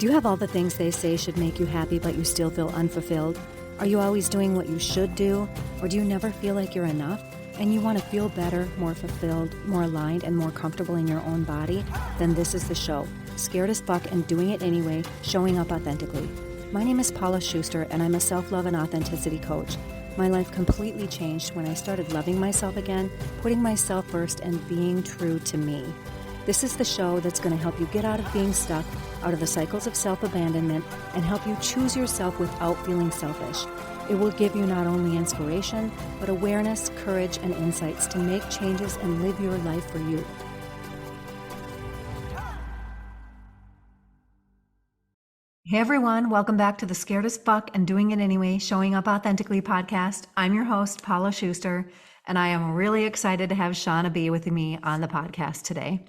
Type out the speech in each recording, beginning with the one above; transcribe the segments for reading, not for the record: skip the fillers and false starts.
Do you have all the things they say should make you happy, but you still feel unfulfilled? Are you always doing what you should do? Or do you never feel like you're enough? And you want to feel better, more fulfilled, more aligned, and more comfortable in your own body? Then this is the show. Scared as fuck and doing it anyway, showing up authentically. My name is Paula Schuster, and I'm a self-love and authenticity coach. My life completely changed when I started loving myself again, putting myself first, and being true to me. This is the show that's going to help you get out of being stuck, out of the cycles of self-abandonment, and help you choose yourself without feeling selfish. It will give you not only inspiration, but awareness, courage, and insights to make changes and live your life for you. Hey everyone, welcome back to the Scared as Fuck and Doing It Anyway, Showing Up Authentically podcast. I'm your host, Paula Schuster, and I am really excited to have Shauna B with me on the podcast today.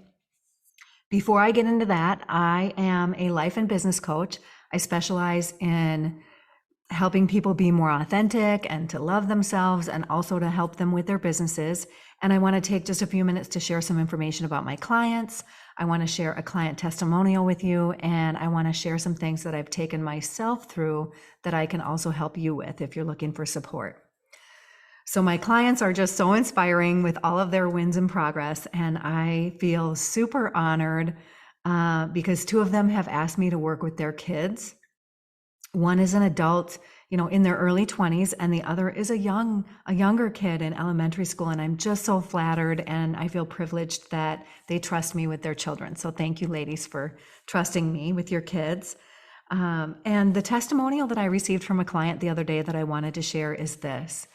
Before I get into that, I am a life and business coach. I specialize in helping people be more authentic and to love themselves, and also to help them with their businesses. And I want to take just a few minutes to share some information about my clients. I want to share a client testimonial with you, and I want to share some things that I've taken myself through that I can also help you with if you're looking for support. So my clients are just so inspiring with all of their wins and progress, and I feel super honored because two of them have asked me to work with their kids. One is an adult, in their early 20s, and the other is a younger kid in elementary school. And I'm just so flattered, and I feel privileged that they trust me with their children. So thank you, ladies, for trusting me with your kids. And the testimonial that I received from a client the other day that I wanted to share is this.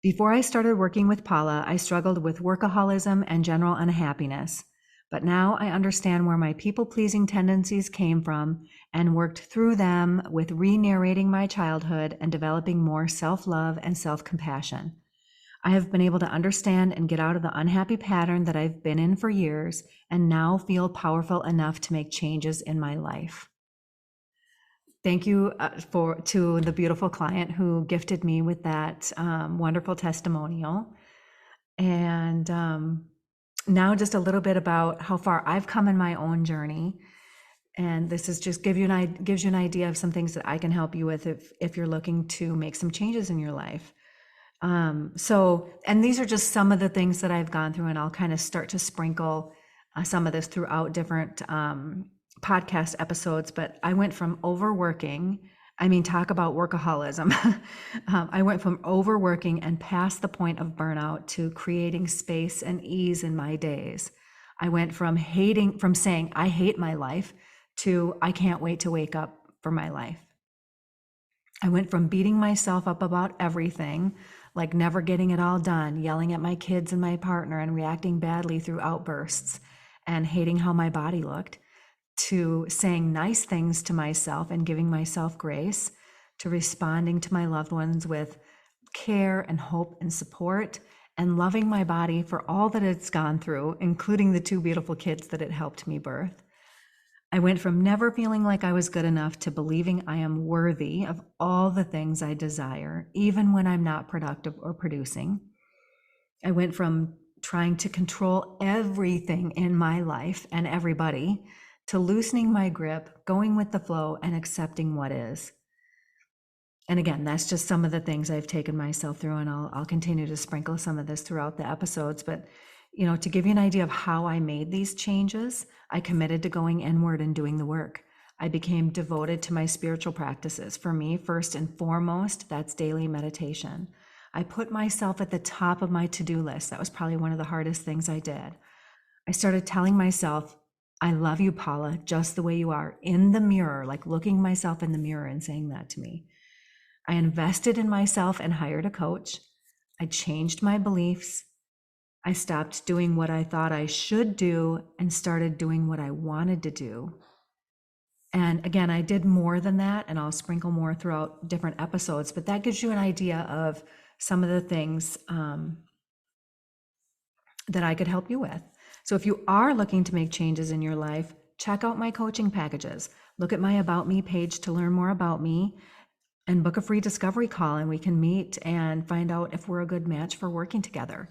Before I started working with Paula, I struggled with workaholism and general unhappiness. But now I understand where my people-pleasing tendencies came from and worked through them with re-narrating my childhood and developing more self-love and self-compassion. I have been able to understand and get out of the unhappy pattern that I've been in for years, and now feel powerful enough to make changes in my life. Thank you to the beautiful client who gifted me with that wonderful testimonial. And now just a little bit about how far I've come in my own journey. And this is just gives you an idea of some things that I can help you with if you're looking to make some changes in your life. And these are just some of the things that I've gone through, and I'll kind of start to sprinkle some of this throughout different podcast episodes. But I went from talk about workaholism. I went from overworking and past the point of burnout to creating space and ease in my days. I went from saying I hate my life to I can't wait to wake up for my life. I went from beating myself up about everything, like never getting it all done, yelling at my kids and my partner and reacting badly through outbursts and hating how my body looked, to saying nice things to myself and giving myself grace, to responding to my loved ones with care and hope and support, and loving my body for all that it's gone through, including the two beautiful kids that it helped me birth. I went from never feeling like I was good enough to believing I am worthy of all the things I desire, even when I'm not productive or producing. I went from trying to control everything in my life and everybody to loosening my grip, going with the flow, and accepting what is. And again, that's just some of the things I've taken myself through, and I'll continue to sprinkle some of this throughout the episodes. But, to give you an idea of how I made these changes, I committed to going inward and doing the work. I became devoted to my spiritual practices. For me, first and foremost, that's daily meditation. I put myself at the top of my to-do list. That was probably one of the hardest things I did. I started telling myself, I love you, Paula, just the way you are, in the mirror, like looking myself in the mirror and saying that to me. I invested in myself and hired a coach. I changed my beliefs. I stopped doing what I thought I should do and started doing what I wanted to do. And again, I did more than that, and I'll sprinkle more throughout different episodes, but that gives you an idea of some of the things that I could help you with. So if you are looking to make changes in your life, check out my coaching packages. Look at my About Me page to learn more about me, and book a free discovery call, and we can meet and find out if we're a good match for working together.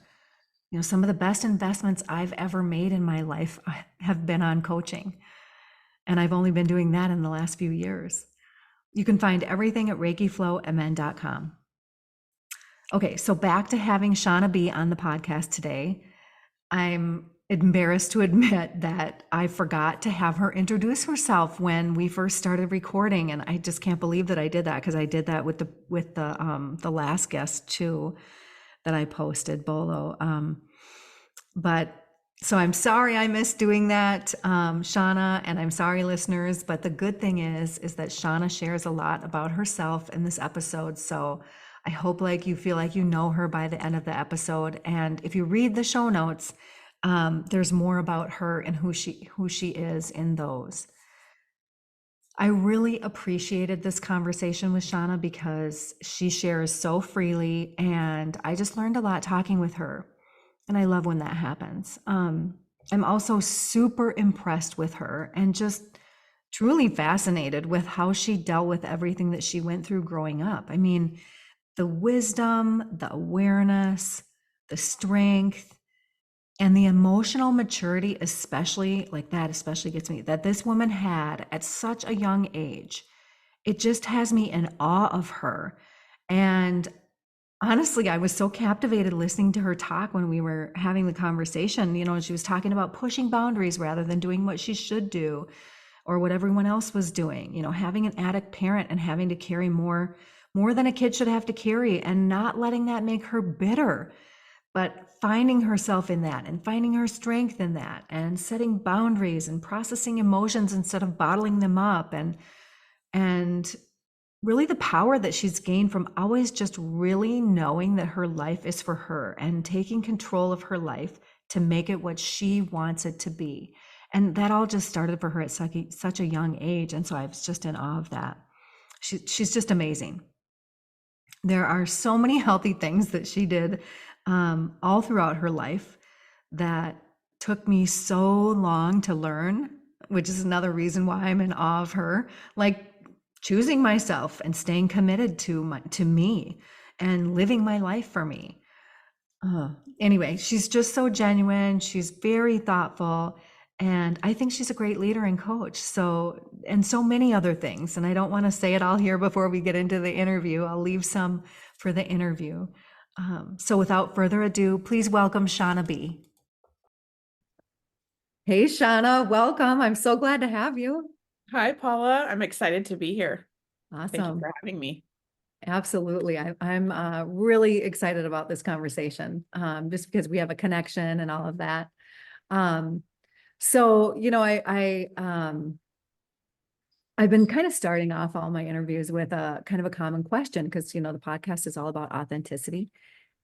Some of the best investments I've ever made in my life have been on coaching. And I've only been doing that in the last few years. You can find everything at ReikiFlowMN.com. Okay, so back to having Shauna B on the podcast today. I'm embarrassed to admit that I forgot to have her introduce herself when we first started recording, and I just can't believe that I did that, because I did that with the last guest too that I posted, Bolo. But so I'm sorry I missed doing that, Shauna, and I'm sorry, listeners. But the good thing is that Shauna shares a lot about herself in this episode. So I hope like you feel like you know her by the end of the episode. And if you read the show notes, there's more about her and who she is in those. I really appreciated this conversation with Shauna because she shares so freely, and I just learned a lot talking with her. And I love when that happens. I'm also super impressed with her and just truly fascinated with how she dealt with everything that she went through growing up. I mean, the wisdom, the awareness, the strength, and the emotional maturity, especially like that, especially gets me, that this woman had at such a young age. It just has me in awe of her. And honestly, I was so captivated listening to her talk when we were having the conversation. You know, she was talking about pushing boundaries rather than doing what she should do or what everyone else was doing. You know, having an addict parent and having to carry more than a kid should have to carry, and not letting that make her bitter, but finding herself in that and finding her strength in that and setting boundaries and processing emotions instead of bottling them up, and really the power that she's gained from always just really knowing that her life is for her and taking control of her life to make it what she wants it to be. And that all just started for her at such a young age. And so I was just in awe of that. She's just amazing. There are so many healthy things that she did all throughout her life that took me so long to learn, which is another reason why I'm in awe of her. Like choosing myself and staying committed to me and living my life for me. Anyway, she's just so genuine. She's very thoughtful. And I think she's a great leader and coach. So, and so many other things. And I don't want to say it all here before we get into the interview. I'll leave some for the interview. So without further ado, please welcome Shauna B. Hey, Shauna, welcome. I'm so glad to have you. Hi, Paula. I'm excited to be here. Thank you Awesome. for having me. Absolutely. I'm really excited about this conversation, just because we have a connection and all of that. So, you know, I've been kind of starting off all my interviews with a kind of a common question, because, you know, the podcast is all about authenticity.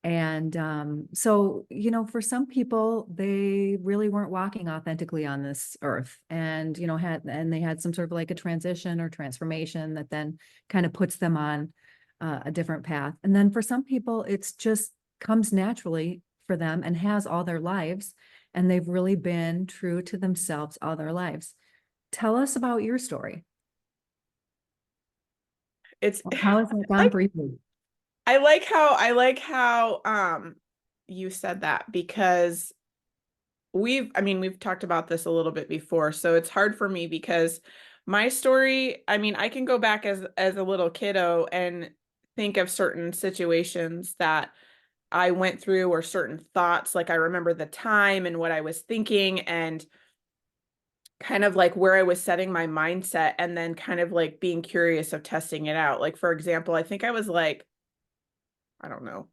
And so, you know, for some people, they really weren't walking authentically on this earth, and, you know, they had some sort of like a transition or transformation that then kind of puts them on a different path. And then for some people, it's just comes naturally for them and has all their lives, and they've really been true to themselves all their lives. Tell us about your story. It's How has that gone like for you? I like how you said that, because we've talked about this a little bit before, so it's hard for me because my story, I can go back as a little kiddo and think of certain situations that I went through, or certain thoughts. Like I remember the time and what I was thinking, and kind of like where I was setting my mindset, and then kind of like being curious of testing it out. Like, for example, I think I was like, I don't know,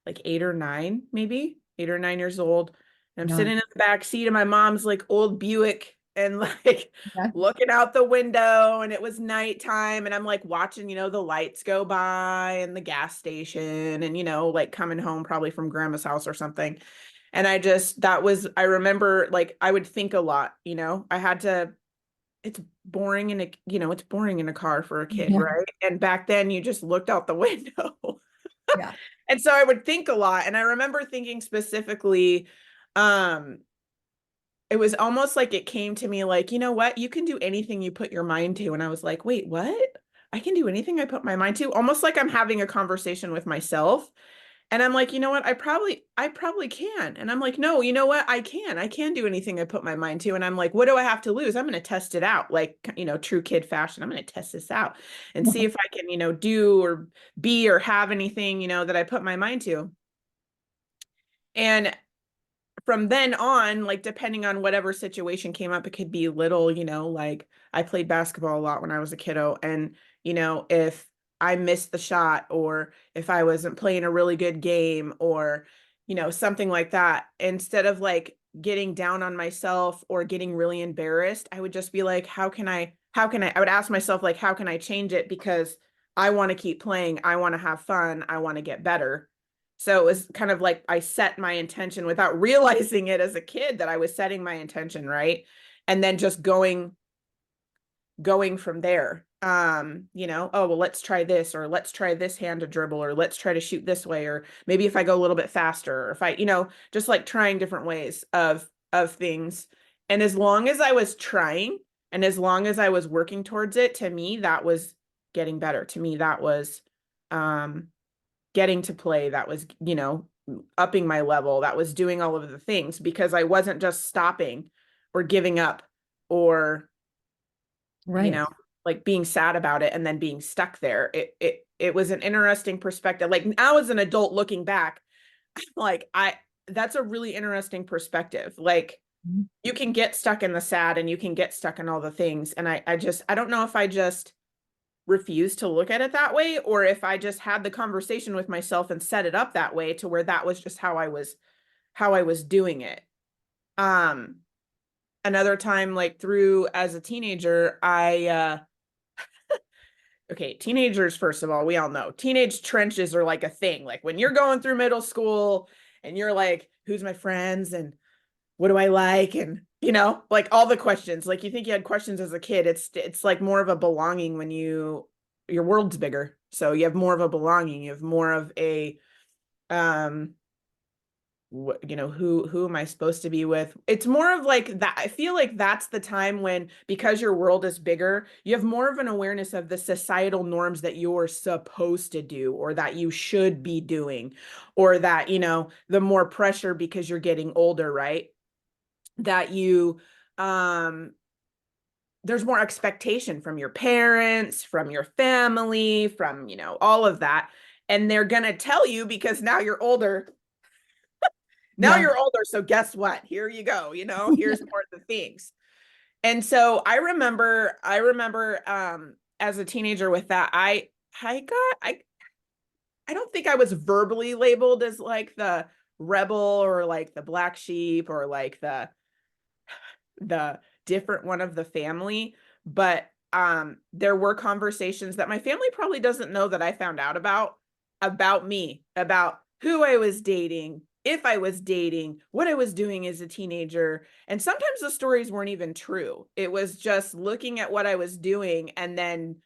like 8 or 9, maybe 8 or 9 years old. And I'm Yeah. sitting in the back seat of my mom's like old Buick, and like Yeah. looking out the window, and it was nighttime, and I'm like watching, the lights go by and the gas station, and like coming home probably from grandma's house or something. And I remember like I would think a lot, I had to, it's it's boring in a car for a kid, Yeah. right? And back then you just looked out the window. Yeah. And so I would think a lot. And I remember thinking specifically, um, it was almost like it came to me like, you know what? You can do anything you put your mind to. And I was like, wait, what? I can do anything I put my mind to? Almost like I'm having a conversation with myself. And I'm like, you know what? I probably can. And I'm like, no, you know what? I can do anything I put my mind to. And I'm like, what do I have to lose? I'm going to test it out. Like, true kid fashion. I'm going to test this out and see if I can, do or be or have anything, that I put my mind to. And from then on, like depending on whatever situation came up, it could be little, like I played basketball a lot when I was a kiddo. And, if I missed the shot or if I wasn't playing a really good game or, something like that, instead of like getting down on myself or getting really embarrassed, I would just be like, I would ask myself, like, how can I change it? Because I want to keep playing. I want to have fun. I want to get better. So it was kind of like I set my intention without realizing it as a kid that I was setting my intention, right? And then just going from there. Oh, well, let's try this, or let's try this hand to dribble, or let's try to shoot this way, or maybe if I go a little bit faster, or if I, just like trying different ways of things. And as long as I was trying and as long as I was working towards it, to me, that was getting better. To me, that was um getting to play, that was, upping my level, that was doing all of the things because I wasn't just stopping or giving up or, you Right. know, like being sad about it and then being stuck there. It was an interesting perspective. Like now as an adult looking back, like that's a really interesting perspective. Like Mhm. you can get stuck in the sad and you can get stuck in all the things. And I don't know if I just refuse to look at it that way or if I just had the conversation with myself and set it up that way to where that was just how I was doing it. Um Another time like through as a teenager, okay, teenagers first of all, we all know teenage trenches are like a thing. Like when you're going through middle school and you're like who's my friends and what do I like and like all the questions. Like you think you had questions as a kid. It's like more of a belonging when your world's bigger. So you have more of a belonging. You have more of a um who am I supposed to be with? It's more of like that. I feel like that's the time when because your world is bigger, you have more of an awareness of the societal norms that you're supposed to do or that you should be doing or that, the more pressure because you're getting older, right? That you there's more expectation from your parents, from your family, from, all of that. And they're going to tell you because now you're older. Now Yeah. you're older. So guess what? Here you go. Here's more of the things. And so I remember as a teenager with that, I got I don't think I was verbally labeled as like the rebel or like the black sheep or like the different one of the family, but there were conversations that my family probably doesn't know that I found out about me, about who I was dating, if I was dating, what I was doing as a teenager. And sometimes the stories weren't even true. It was just looking at what I was doing and then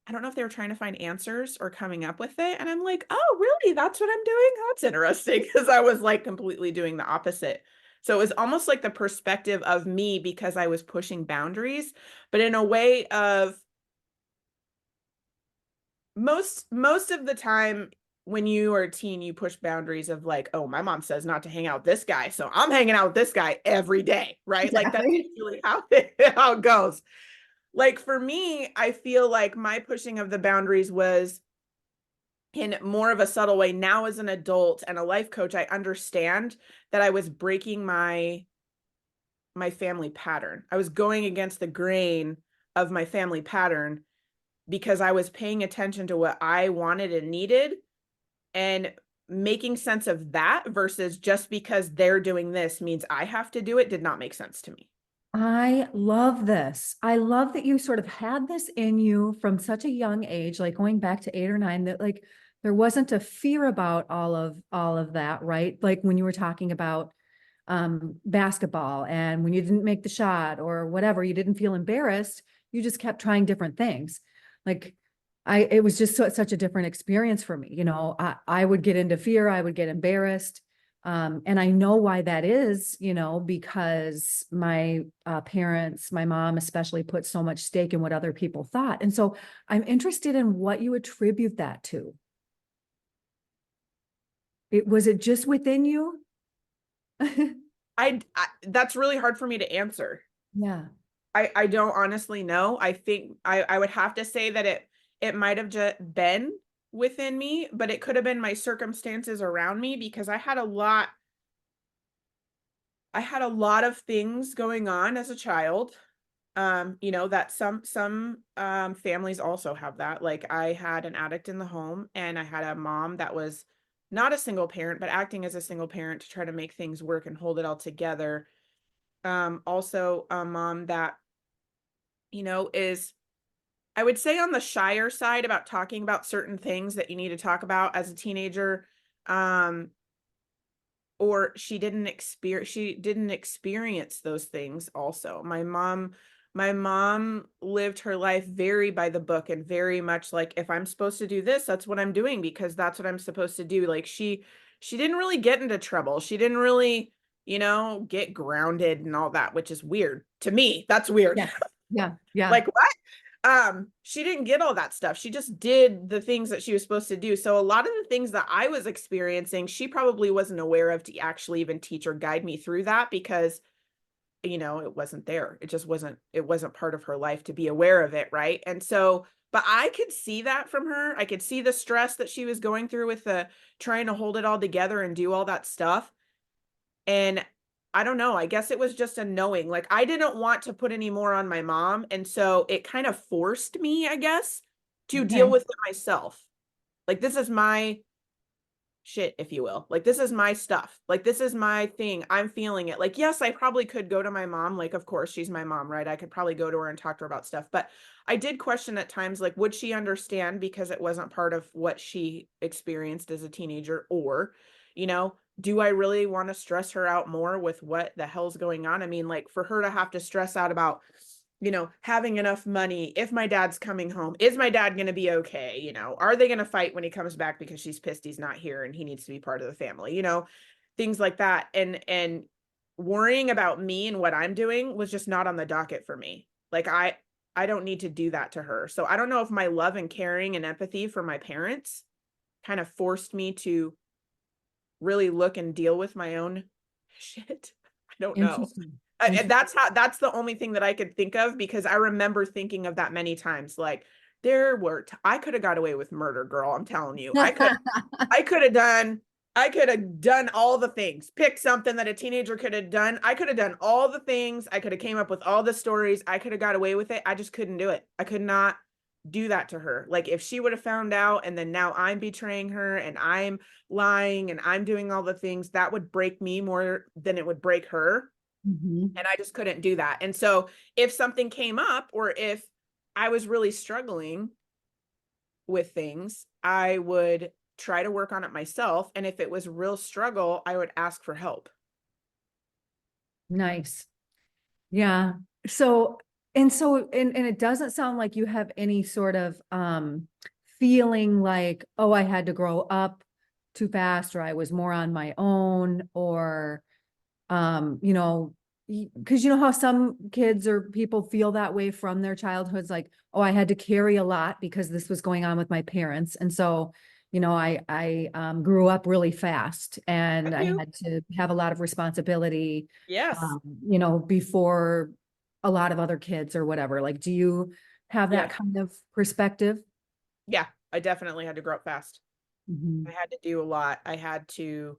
I don't know if they were trying to find answers or coming up with it. And I'm like, oh, really? That's what I'm doing? That's interesting. Because I was like completely doing the opposite. So it was almost like the perspective of me because I was pushing boundaries, but in a way of most of the time when you are a teen, you push boundaries of like, oh, my mom says not to hang out with this guy, so I'm hanging out with this guy every day, right? Like that's Exactly. usually how it goes. Like for me, I feel like my pushing of the boundaries was in more of a subtle way. Now as an adult and a life coach, I understand that I was breaking my family pattern. I was going against the grain of my family pattern because I was paying attention to what I wanted and needed and making sense of that versus just because they're doing this means I have to do it did not make sense to me. I love this. I love that you sort of had this in you from such a young age, like going back to 8 or 9, that like there wasn't a fear about all of that, right? Like when you were talking about basketball and when you didn't make the shot or whatever, you didn't feel embarrassed. You just kept trying different things. Like it was just such a different experience for me. I would get into fear. I would get embarrassed. And I know why that is, because my parents, my mom especially, put so much stake in what other people thought. And so I'm interested in what you attribute that to. Was it just within you? I that's really hard for me to answer. Yeah. I don't honestly know. I think I would have to say that it might have just been within me, but it could have been my circumstances around me because I had a lot of things going on as a child. That some families also have that. Like I had an addict in the home and I had a mom that was not a single parent, but acting as a single parent to try to make things work and hold it all together. Also a mom that, is I would say on the shyer side about talking about certain things that you need to talk about as a teenager. Um, or she didn't experience those things also. My mom lived her life very by the book and very much like if I'm supposed to do this, that's what I'm doing because that's what I'm supposed to do. Like she didn't really get into trouble. She didn't really, get grounded and all that, which is weird to me. That's weird. Yeah. Yeah. Yeah. Like what? She didn't get all that stuff. She just did the things that she was supposed to do. So a lot of the things that I was experiencing, she probably wasn't aware of to actually even teach or guide me through that because, it wasn't there. It wasn't part of her life to be aware of it, right? And so, but I could see that from her. I could see the stress that she was going through with the trying to hold it all together and do all that stuff. And I don't know, I guess it was just a knowing. Like I didn't want to put any more on my mom, and so it kind of forced me, I guess, to deal Okay. with it myself. Like this is my shit, if you will. Like this is my stuff. Like this is my thing. I'm feeling it. Like yes, I probably could go to my mom. Like of course she's my mom, right? I could probably go to her and talk to her about stuff. But I did question at times like would she understand because it wasn't part of what she experienced as a teenager or, do I really want to stress her out more with what the hell's going on? I mean, like for her to have to stress out about having enough money. If my dad's coming home, is my dad going to be okay? Are they going to fight when he comes back because she's pissed he's not here and he needs to be part of the family? Things like that. And worrying about me and what I'm doing was just not on the docket for me. Like I don't need to do that to her. So I don't know if my love and caring and empathy for my parents kind of forced me to really look and deal with my own shit. I don't know. Interesting. And Interesting. that's the only thing that I could think of because I remember thinking of that many times. Like I could have got away with murder, girl. I'm telling you, I could have done, I could have done all the things. Pick something that a teenager could have done. I could have done all the things. I could have came up with all the stories. I could have got away with it. I just couldn't do it. I could not do that to her. Like if she would have found out and then now I'm betraying her and I'm lying and I'm doing all the things, that would break me more than it would break her. Mhm. And I just couldn't do that. And so if something came up or if I was really struggling with things, I would try to work on it myself. And if it was real struggle, I would ask for help. Nice. Yeah. So, and it doesn't sound like you have any sort of feeling like, oh, I had to grow up too fast or I was more on my own or you know, because you know how some kids or people feel that way from their childhoods, like, oh, I had to carry a lot because this was going on with my parents. And so, I grew up really fast I and I do. had to have a lot of responsibility, Yes. before a lot of other kids or whatever. Like, do you have that Yes. kind of perspective? Yeah. I definitely had to grow up fast. I Mhm. had to do a lot. I had to,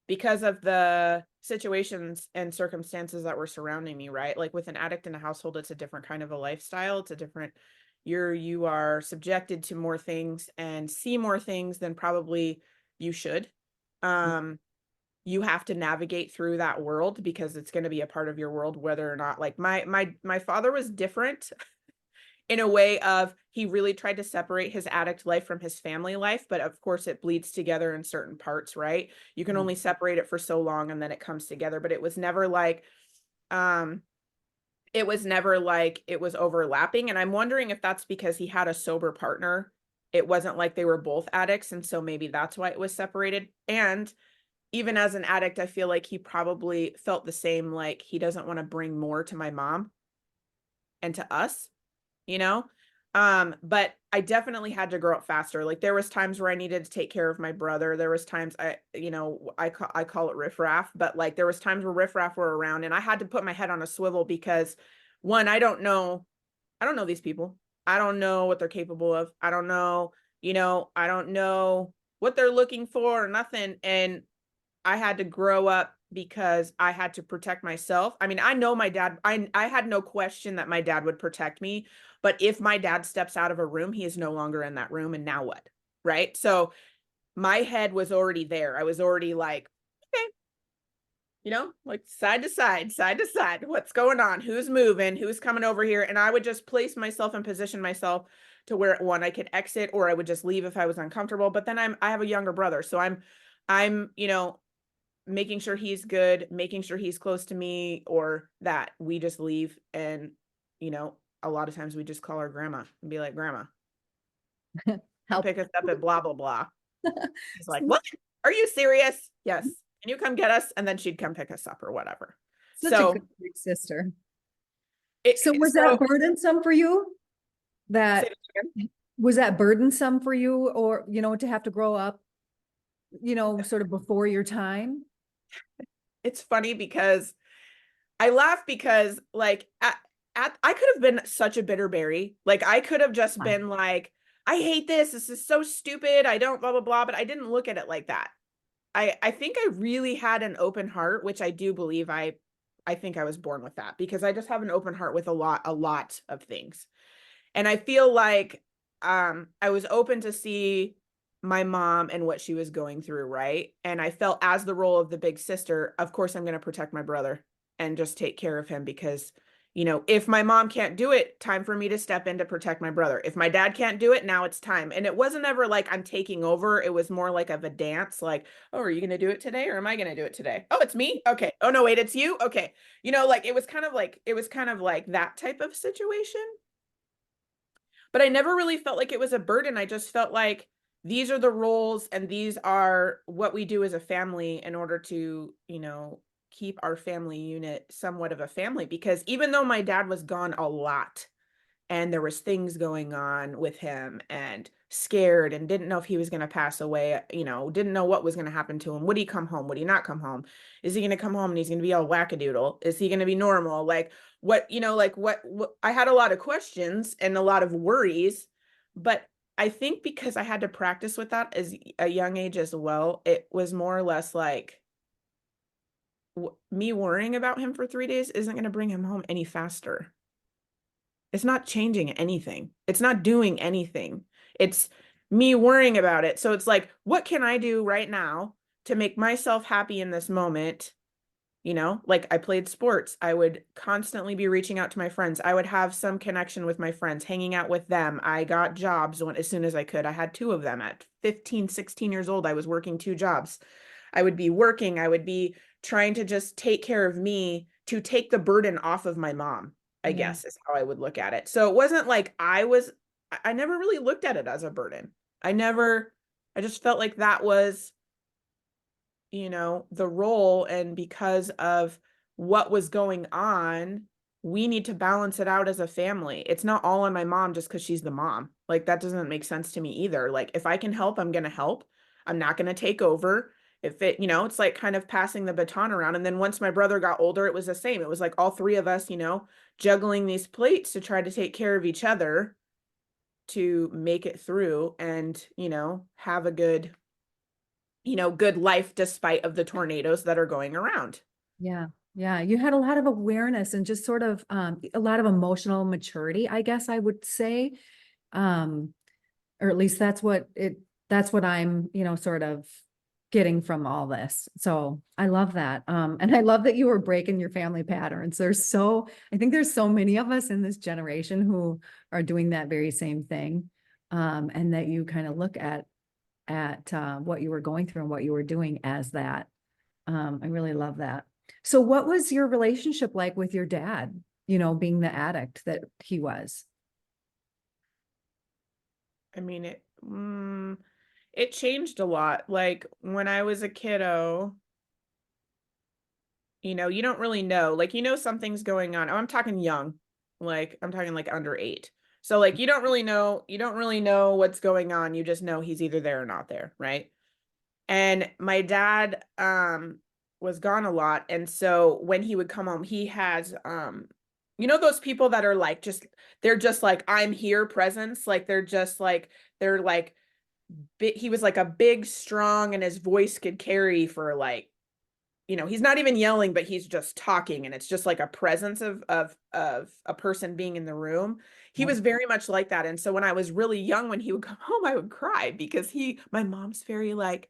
because of the situations and circumstances that were surrounding me, right? Like with an addict in a household, it's a different kind of a lifestyle. It's a different, you are subjected to more things and see more things than probably you should. Um, you have to navigate through that world because it's going to be a part of your world, whether or not like my father was different in a way of he really tried to separate his addict life from his family life, but of course it bleeds together in certain parts, right? You can only separate it for so long and then it comes together, but um it was overlapping, and I'm wondering if that's because he had a sober partner. It wasn't like they were both addicts, and so maybe that's why it was separated. And even as an addict, I feel like he probably felt the same, like he doesn't want to bring more to my mom and to us, you know? But I definitely had to grow up faster. Like there was times where I needed to take care of my brother. There was times I call it riffraff, but like there was times where riffraff were around and I had to put my head on a swivel because one, I don't know these people. I don't know what they're capable of. I don't know, I don't know what they're looking for or nothing. And I had to grow up because I had to protect myself. I mean, I know my dad, I had no question that my dad would protect me, but if my dad steps out of a room, he is no longer in that room and now what? Right? So my head was already there. I was already like, okay, like side to side, what's going on? Who's moving? Who's coming over here? And I would just place myself and position myself to where one I could exit or I would just leave if I was uncomfortable. But then I have a younger brother, so I'm making sure he's good, making sure he's close to me, or that we just leave. And, a lot of times we just call our grandma and be like, Grandma, come Help. pick us up at blah, blah, blah. He's like, What? Are you serious? Yes. Can you come get us? And then she'd come pick us up or whatever. Such a good So, big sister. it, So was so that burdensome for you? say That it again. was that burdensome for you, or to have to grow up, sort of before your time? It's funny because I laugh because like I could have been such a bitter berry. Like I could have just Yeah. been like, I hate this. This is so stupid. I don't blah blah blah. But I didn't look at it like that. I think I really had an open heart, which I do believe I think I was born with that because I just have an open heart with a lot of things. And I feel like I was open to see my mom and what she was going through, right? And I felt as the role of the big sister, of course I'm going to protect my brother and just take care of him because if my mom can't do it, time for me to step in to protect my brother. If my dad can't do it, now it's time. And it wasn't ever like I'm taking over. It was more like of a dance, like, oh, are you going to do it today or am I going to do it today? Oh, it's me. Okay. Oh no, wait, it's you. Okay. Like it was kind of like that type of situation, but I never really felt like it was a burden. I just felt like these are the roles and these are what we do as a family in order to, keep our family unit somewhat of a family. Because even though my dad was gone a lot, and there was things going on with him and scared and didn't know if he was going to pass away, didn't know what was going to happen to him. Would he come home? Would he not come home? Is he going to come home and he's going to be all wackadoodle? Is he going to be normal? Like what I had a lot of questions and a lot of worries, but I think because I had to practice with that as a young age as well, it was more or less like me worrying about him for 3 days isn't going to bring him home any faster. It's not changing anything. It's not doing anything. It's me worrying about it. So it's like, what can I do right now to make myself happy in this moment? Like I played sports. I would constantly be reaching out to my friends. I would have some connection with my friends, hanging out with them. I got jobs as soon as I could. I had two of them at 15, 16 years old. I was working two jobs. I would be working. I would be trying to just take care of me to take the burden off of my mom, I Yeah. guess is how I would look at it. So it wasn't like I never really looked at it as a burden. I just felt like that was, the role. And because of what was going on, we need to balance it out as a family. It's not all on my mom just because she's the mom. Like that doesn't make sense to me either. Like if I can help, I'm going to help. I'm not going to take over. If it's like kind of passing the baton around. And then once my brother got older, it was the same. It was like all three of us, juggling these plates to try to take care of each other to make it through and, have a good life despite of the tornadoes that are going around. Yeah. Yeah. You had a lot of awareness and just sort of a lot of emotional maturity, I guess I would say. Um, or at least that's what I'm, sort of getting from all this. So I love that. And I love that you were breaking your family patterns. I think there's so many of us in this generation who are doing that very same thing. And that you kind of look at what you were going through and what you were doing as that. I really love that. So what was your relationship like with your dad, being the addict that he was? I mean, it changed a lot. Like when I was a kiddo, you don't really know. Like, something's going on. Oh, I'm talking young. Like, I'm talking like under 8. So like you don't really know what's going on. You just know he's either there or not there, right? And my dad was gone a lot. And so when he would come home, he has you know those people that are like just they're just like I'm here presence, like they're like he was like a big strong and his voice could carry for like he's not even yelling, but he's just talking, and it's just like a presence of a person being in the room. He Yep. was very much like that. And so when I was really young, when he would come home, I would cry because my mom's very like,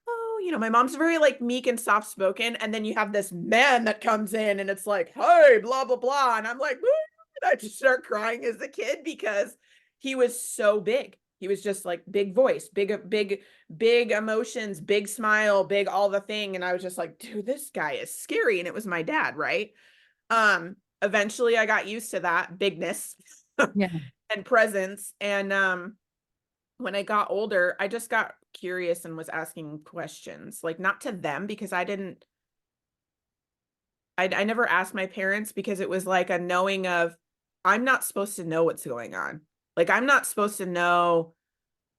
oh, my mom's very like meek and soft spoken, and then you have this man that comes in and it's like, hey, blah blah blah, and I'm like, woo! And I just start crying as a kid because he was so big. He was just like big voice, big emotions, big smile, big all the thing, and I was just like, dude, this guy is scary, and it was my dad, right? Eventually I got used to that bigness Yeah. and presence, and when I got older, I just got curious and was asking questions, like not to them because I never asked my parents because it was like a knowing of I'm not supposed to know what's going on. Like I'm not supposed to know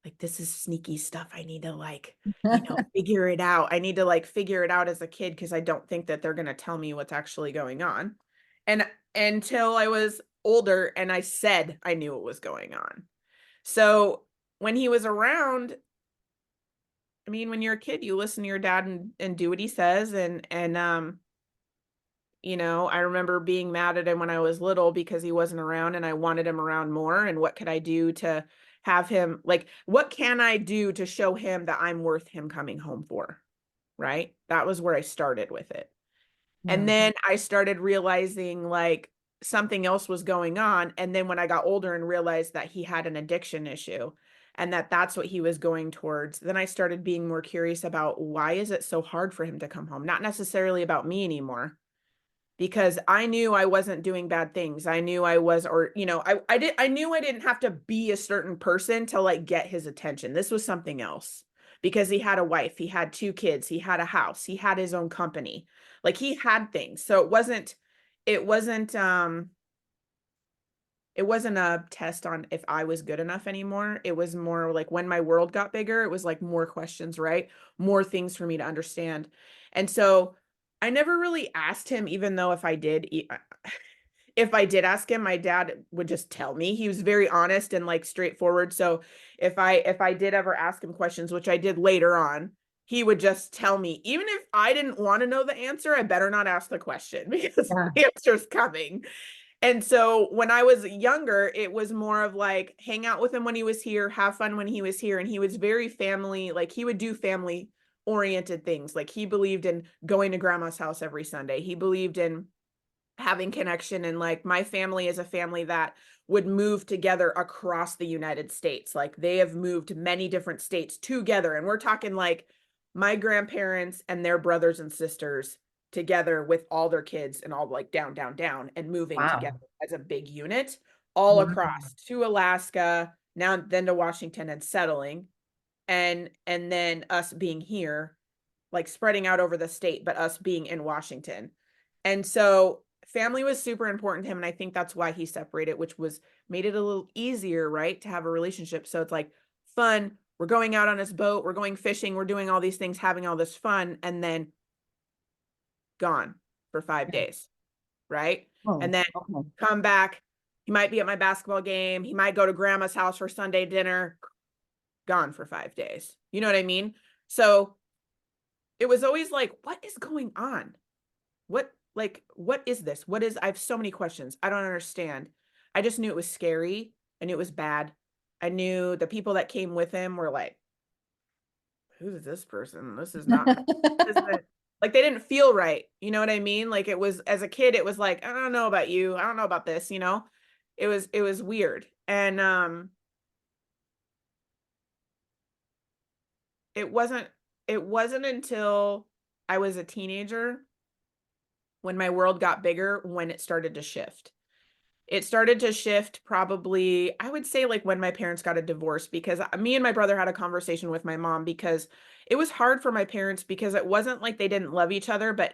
like this is sneaky stuff. I need to like, figure it out. I need to like figure it out as a kid because I don't think that they're going to tell me what's actually going on. And until I was older and I said I knew what was going on. So when he was around, I mean, when you're a kid, you listen to your dad and do what he says. I remember being mad at him when I was little because he wasn't around and I wanted him around more. And what could I do to have him, like, what can I do to show him that I'm worth him coming home for? Right? That was where I started with it. And Yeah. then I started realizing like something else was going on. And then when I got older and realized that he had an addiction issue and that that's what he was going towards, then I started being more curious about why is it so hard for him to come home? Not necessarily about me anymore, because I knew I wasn't doing bad things. I knew I was, or, I knew I didn't have to be a certain person to like get his attention. This was something else because he had a wife, he had two kids, he had a house, he had his own company. Like he had things. So it wasn't, it wasn't a test on if I was good enough anymore. It was more like when my world got bigger, it was like more questions, right? More things for me to understand. And so I never really asked him, even though if I did ask him, my dad would just tell me. He was very honest and like straightforward. So if I did ever ask him questions, which I did later on, he would just tell me. Even if I didn't want to know the answer, I better not ask the question because Yeah. the answer's coming. And so when I was younger, it was more of like hang out with him when he was here, have fun when he was here. And he was very family, like he would do family oriented things. Like he believed in going to grandma's house every Sunday. He believed in having connection. And like my family is a family that would move together across the United States. Like they have moved many different states together. And we're talking like my grandparents and their brothers and sisters together with all their kids and all like down and moving together Wow. as a big unit all Wow. across to Alaska, now then to Washington and settling. And then us being here, like spreading out over the state, but us being in Washington. And so family was super important to him. And I think that's why he separated, which was made it a little easier, right? To have a relationship. So it's like fun. We're going out on his boat. We're going fishing. We're doing all these things, having all this fun, and then gone for 5 days, right? Oh, And then okay. come back. He might be at my basketball game. He might go to grandma's house for Sunday dinner, gone for 5 days. You know what I mean? So it was always like, what is going on? What is this? I have so many questions. I don't understand. I just knew it was scary. I knew it was bad. I knew the people that came with him were like, who's this person? This is not, this isn't, like they didn't feel right. You know what I mean? Like it was, as a kid, it was like, I don't know about you. I don't know about this, it was weird. And it wasn't, it wasn't until I was a teenager when my world got bigger when it started to shift. It started to shift probably, I would say, like when my parents got a divorce, because me and my brother had a conversation with my mom because it was hard for my parents because it wasn't like they didn't love each other, but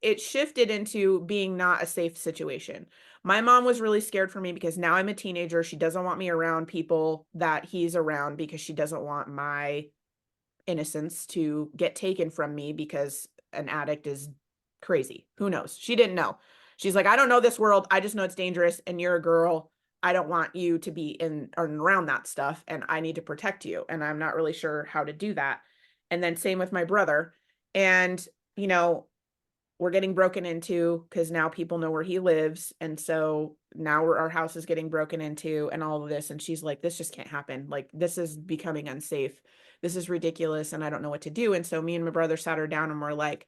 it shifted into being not a safe situation. My mom was really scared for me because now I'm a teenager. She doesn't want me around people that he's around because she doesn't want my innocence to get taken from me because an addict is crazy. Who knows? She didn't know. She's like, I don't know this world. I just know it's dangerous and you're a girl. I don't want you to be in or around that stuff and I need to protect you. And I'm not really sure how to do that. And then same with my brother. And, you know, we're getting broken into because now people know where he lives. And so now our house is getting broken into and all of this. And she's like, this just can't happen. Like, this is becoming unsafe. This is ridiculous. And I don't know what to do. And so me and my brother sat her down and we're like,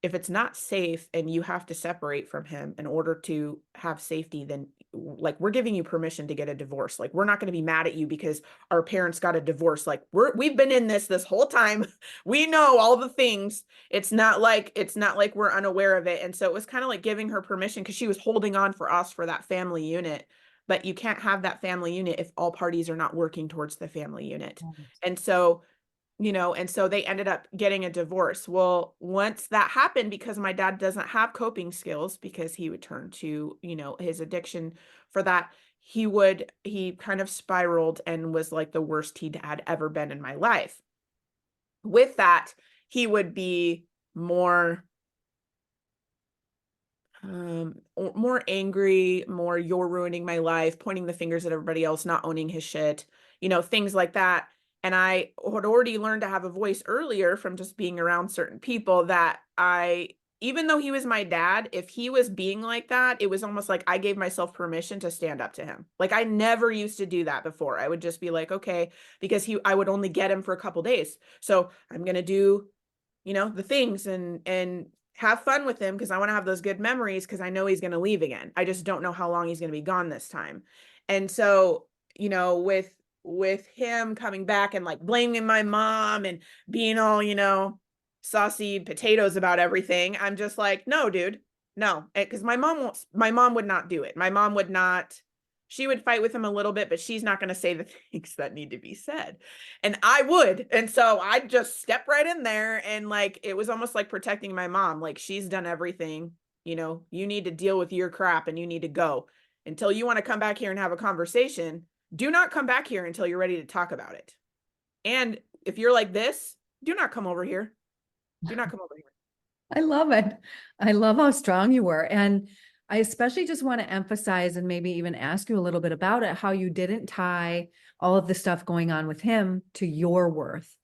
if it's not safe and you have to separate from him in order to have safety, then like we're giving you permission to get a divorce. Like we're not going to be mad at you because our parents got a divorce. Like we've been in this whole time. We know all the things. It's not like we're unaware of it. And so it was kind of like giving her permission because she was holding on for us for that family unit. But you can't have that family unit if all parties are not working towards the family unit. And so and so they ended up getting a divorce. Well, once that happened, because my dad doesn't have coping skills because he would turn to, his addiction for that, he kind of spiraled and was like the worst he had ever been in my life. With that, he would be more more angry, more you're ruining my life, pointing the fingers at everybody else, not owning his shit, things like that. And I had already learned to have a voice earlier from just being around certain people even though he was my dad, if he was being like that, it was almost like I gave myself permission to stand up to him. Like I never used to do that before. I would just be like, okay, because I would only get him for a couple days. So I'm going to do the things and have fun with him because I want to have those good memories because I know he's going to leave again. I just don't know how long he's going to be gone this time. And so, with him coming back and like blaming my mom and being all, saucy potatoes about everything, I'm just like, no, dude, no. Because my mom would not do it. My mom would not, she would fight with him a little bit, but she's not going to say the things that need to be said. And I would. And so I'd just step right in there. And like, it was almost like protecting my mom. Like, she's done everything. You need to deal with your crap and you need to go. Until you want to come back here and have a conversation, do not come back here until you're ready to talk about it. And if you're like this, do not come over here. Do not come over here. I love it. I love how strong you were. And I especially just want to emphasize and maybe even ask you a little bit about it, how you didn't tie all of the stuff going on with him to your worth.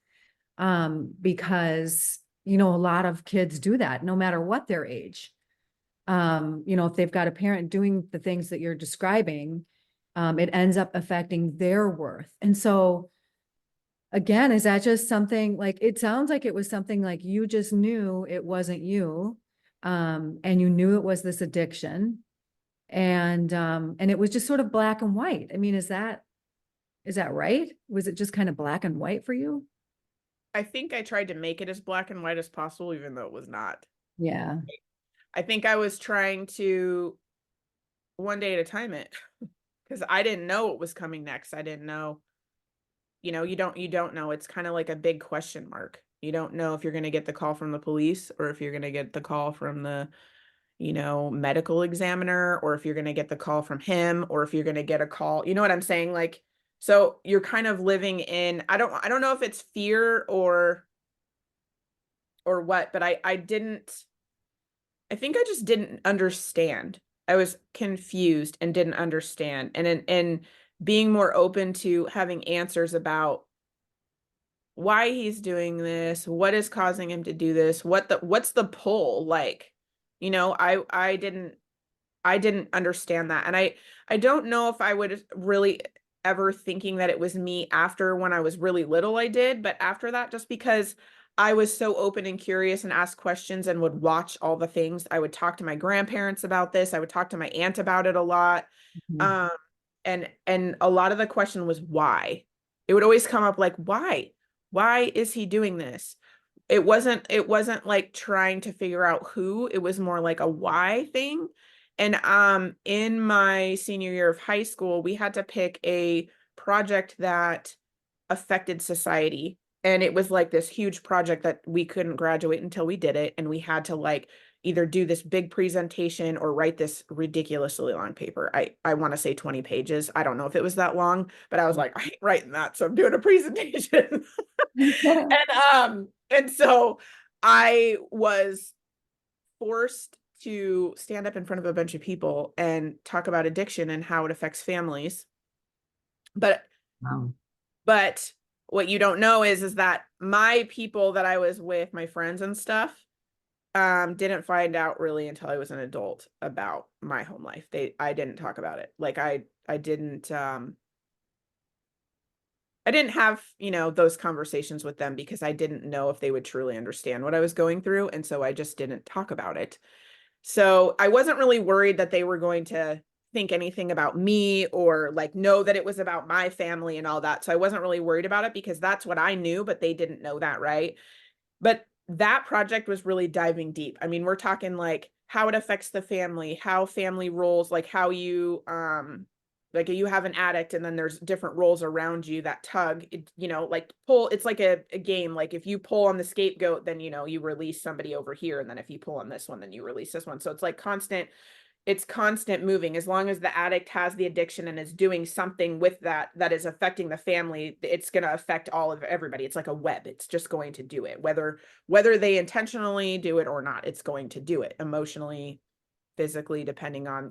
Because, a lot of kids do that no matter what their age. If they've got a parent doing the things that you're describing, it ends up affecting their worth. And so, again, is that just something like, it sounds like it was something like you just knew it wasn't you, and you knew it was this addiction, and it was just sort of black and white. I mean, is that right? Was it just kind of black and white for you? I think I tried to make it as black and white as possible, even though it was not. Yeah. I think I was trying to one day at a time it because I didn't know what was coming next. I didn't know, you don't know. It's kind of like a big question mark. You don't know if you're going to get the call from the police or if you're going to get the call from the, medical examiner, or if you're going to get the call from him, or if you're going to get a call. You know what I'm saying? Like, so you're kind of living in, I don't know if it's fear or what, but I think I just didn't understand. I was confused and didn't understand. And being more open to having answers about why he's doing this, what is causing him to do this, what's the pull like? I didn't understand that. And I don't know if I would really ever thinking that it was me after when I was really little I did, but after that, just because I was so open and curious and asked questions and would watch all the things. I would talk to my grandparents about this. I would talk to my aunt about it a lot. Mhm. Um, and a lot of the question was why. It would always come up like, why? Why is he doing this? It wasn't like trying to figure out who, it was more like a why thing. And in my senior year of high school, we had to pick a project that affected society. And it was like this huge project that we couldn't graduate until we did it. And we had to like either do this big presentation or write this ridiculously long paper. I want to say 20 pages. I don't know if it was that long, but I was like, I ain't writing that. So I'm doing a presentation. And so I was forced to stand up in front of a bunch of people and talk about addiction and how it affects families. But Wow. but what you don't know is that my people that I was with, my friends and stuff, didn't find out really until I was an adult about my home life. I didn't talk about it. Like I didn't have, those conversations with them because I didn't know if they would truly understand what I was going through. And so I just didn't talk about it. So I wasn't really worried that they were going to think anything about me or like know that it was about my family and all that. So I wasn't really worried about it because that's what I knew, but they didn't know that, right? But that project was really diving deep. I mean, we're talking like how it affects the family, how family roles, like how you like you have an addict and then there's different roles around you that tug, like pull, it's like a game. Like if you pull on the scapegoat, then you release somebody over here. And then if you pull on this one, then you release this one. So it's like constant moving. As long as the addict has the addiction and is doing something with that is affecting the family, it's going to affect all of everybody. It's like a web. It's just going to do it, whether they intentionally do it or not. It's going to do it emotionally, physically, depending on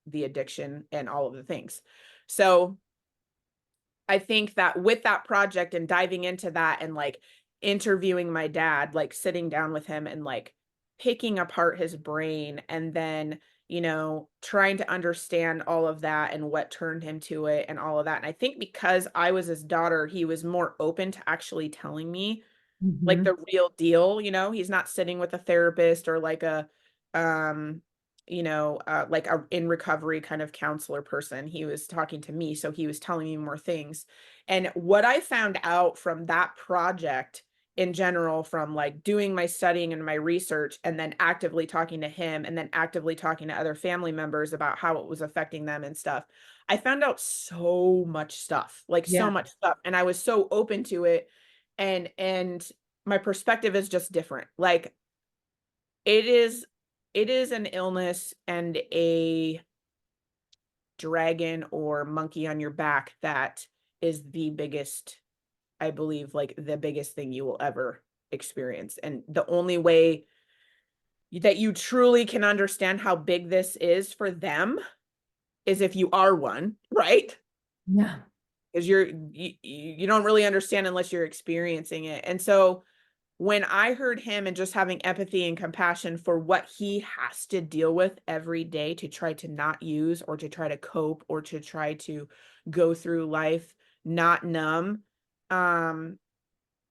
the addiction and all of the things. So I think that with that project and diving into that and like interviewing my dad, like sitting down with him and like picking apart his brain and then, trying to understand all of that and what turned him to it and all of that. And I think because I was his daughter, he was more open to actually telling me like Mhm. the real deal, he's not sitting with a therapist or like a um like a in recovery kind of counselor person. He was talking to me, so he was telling me more things. And what I found out from that project in general, from like doing my studying and my research and then actively talking to him and then actively talking to other family members about how it was affecting them and stuff, I found out so much stuff, like so Yeah. much stuff, and I was so open to it. And my perspective is just different. Like it is it is an illness and a dragon or monkey on your back that is the biggest, I believe, like the biggest thing you will ever experience. And the only way that you truly can understand how big this is for them is if you are one, right? Yeah. Because you don't really understand unless you're experiencing it. And so when I heard him and just having empathy and compassion for what he has to deal with every day to try to not use or to try to cope or to try to go through life not numb, um,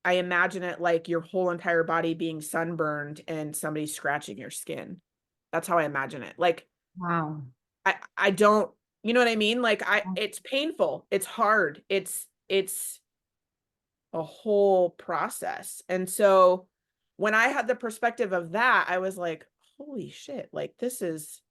I imagine it like your whole entire body being sunburned and somebody scratching your skin. That's how I imagine it. Like Wow. I don't, you know what I mean? Like it's painful. It's hard. It's a whole process. And so when I had the perspective of that, I was like, holy shit, like this is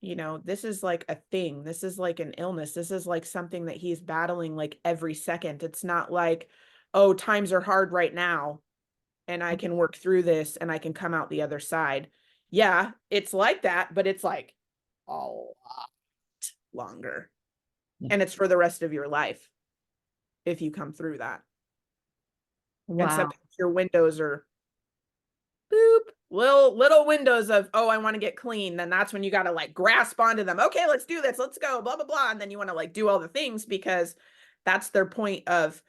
like a thing. This is like an illness. This is like something that he's battling like every second. It's not like, oh, times are hard right now and I can work through this and I can come out the other side. Yeah, it's like that, but it's like a lot longer. Yeah. And it's for the rest of your life if you come through that. And Wow. sometimes your windows are boop, little windows of, oh, I want to get clean. Then that's when you got to like grasp onto them. Okay, let's do this. Let's go, blah, blah, blah. And then you want to like do all the things because that's their point of,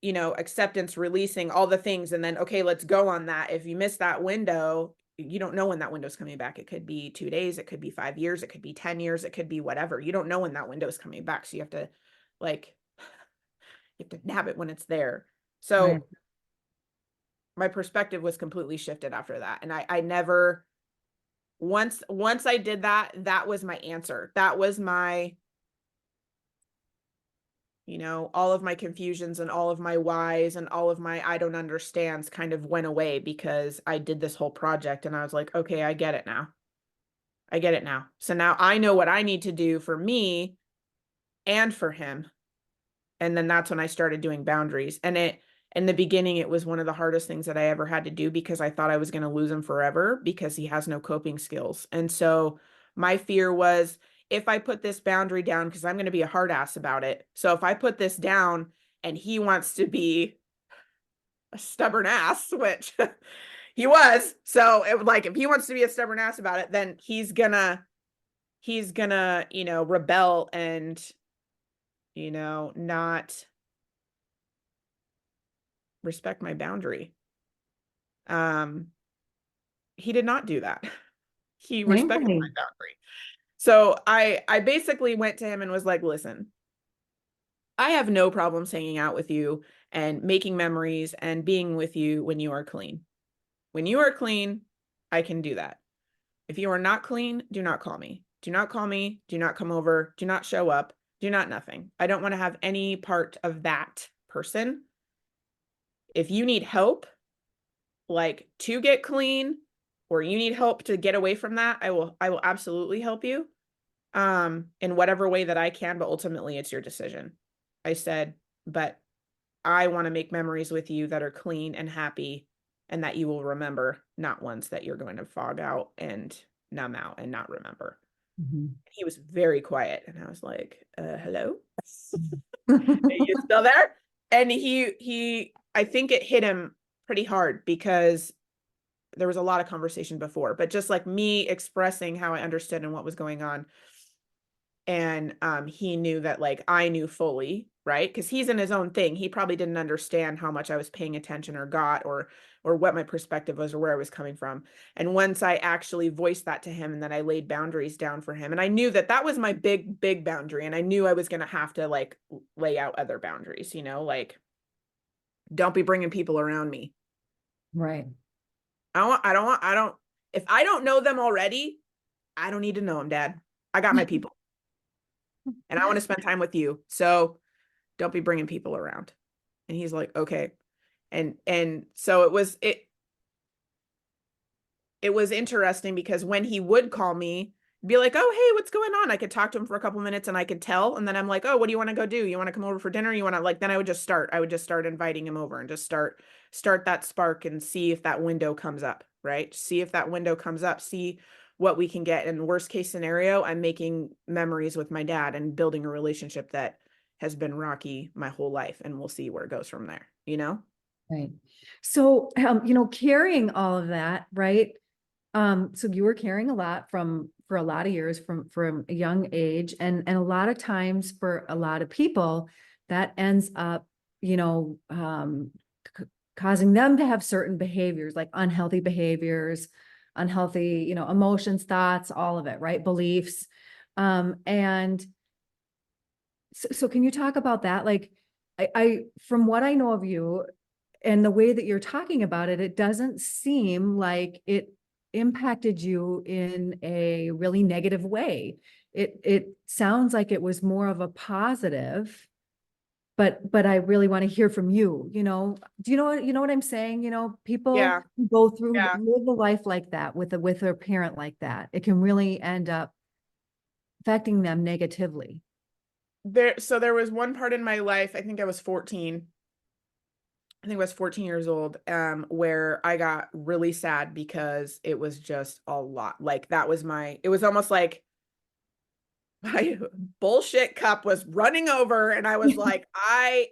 acceptance, releasing all the things. And then, okay, let's go on that. If you miss that window, you don't know when that window's coming back. It could be 2 days. It could be 5 years. It could be 10 years. It could be whatever. You don't know when that window is coming back. So you have to like, you have to nab it when it's there. Right. So my perspective was completely shifted after that. And I never, once I did that, that was my answer. That was my, all of my confusions and all of my whys and all of my I don't understands kind of went away because I did this whole project and I was like, okay, I get it now. I get it now. So now I know what I need to do for me and for him. And then that's when I started doing boundaries. And in the beginning, it was one of the hardest things that I ever had to do because I thought I was going to lose him forever because he has no coping skills. And so my fear was if I put this boundary down, because I'm going to be a hard ass about it. So if I put this down and he wants to be a stubborn ass, which he was. So it like if he wants to be a stubborn ass about it, then he's gonna, rebel and, not respect my boundary. Um, he did not do that. He respected Thankfully. my boundary. So I basically went to him and was like, listen, I have no problems hanging out with you and making memories and being with you when you are clean. When you are clean, I can do that. If you are not clean, do not call me. Do not call me. Do not come over. Do not show up. Do not nothing. I don't want to have any part of that person. If you need help, like to get clean, or you need help to get away from that, I will absolutely help you in whatever way that I can, but ultimately it's your decision. I said, but I want to make memories with you that are clean and happy and that you will remember, not ones that you're going to fog out and numb out and not remember. Mhm. He was very quiet and I was like, hello? Are you still there? And he I think it hit him pretty hard because there was a lot of conversation before, but just like me expressing how I understood and what was going on. And he knew that like I knew fully, right? Because he's in his own thing. He probably didn't understand how much I was paying attention or got or what my perspective was or where I was coming from. And once I actually voiced that to him and then I laid boundaries down for him, and I knew that that was my big boundary, and I knew I was going to have to like lay out other boundaries, like don't be bringing people around me. Right. I don't, if I don't know them already, I don't need to know them, Dad. I got my people and I want to spend time with you. So don't be bringing people around. And he's like, okay. And so it was interesting because when he would call me, be like, oh, hey, what's going on? I could talk to him for a couple minutes and I could tell. And then I'm like, oh, what do you want to go do? You want to come over for dinner? You want to like, then I would just start inviting him over and just start that spark and see if that window comes up, right? See if that window comes up, see what we can get. In the worst case scenario, I'm making memories with my dad and building a relationship that has been rocky my whole life. And we'll see where it goes from there? Right. So, carrying all of that, right? So you were carrying a lot for a lot of years from a young age, and a lot of times for a lot of people, that ends up, you know, causing them to have certain behaviors, like unhealthy behaviors, unhealthy, emotions, thoughts, all of it, right? Beliefs. And so can you talk about that? Like, from what I know of you and the way that you're talking about it, it doesn't seem like it impacted you in a really negative way. It sounds like it was more of a positive, but I really want to hear from you. Do you know what I'm saying? People Yeah. go through Yeah. live a life like that with a parent like that. It can really end up affecting them negatively. So there was one part in my life, I think I was 14. I think I was 14 years old, where I got really sad because it was just a lot. Like it was almost like my bullshit cup was running over and I was like, I